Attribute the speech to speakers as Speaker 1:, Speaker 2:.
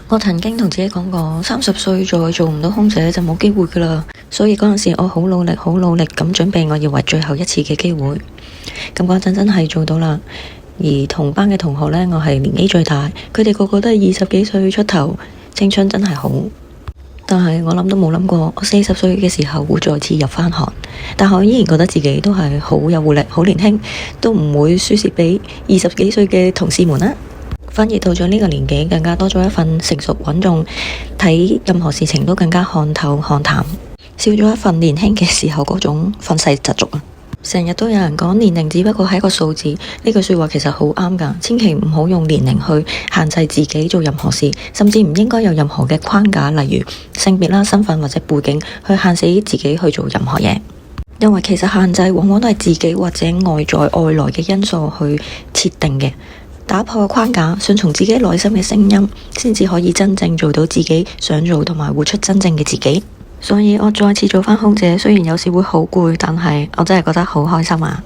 Speaker 1: 我曾經同自己講過，30歲再做唔到空姐就冇機會㗎喇。所以嗰陣時我好努力咁準備，我以為最後一次嘅機會。咁嗰陣真係做到啦。而同班嘅同學呢，我係年紀最大，佢哋個個都係20幾歲出頭，青春真係好。但係我諗都冇諗過，我40歲嘅時候會再次入返行。但係我依然覺得自己都係好有活力，好年輕，都唔會輸蝕俾20幾歲嘅同事們啦。反而到咗呢個年紀，更加多咗一份成熟穩重，睇任何事情都更加看透看淡，少咗一份年輕嘅時候嗰種憤世嫉俗啊！成日都有人講年齡只不過係一個數字，呢句說話其實好啱㗎，千祈唔好用年齡去限制自己做任何事，甚至唔應該有任何嘅框架，例如性別啦、身份或者背景去限死自己去做任何嘢。因為其實限制往往都係自己或者外在外來嘅因素去設定嘅。打破框架，順從自己內心嘅聲音，先至可以真正做到自己想做同埋活出真正嘅自己。所以我再次做返空姐，雖然有時會好攰，但係我真係覺得好開心啊！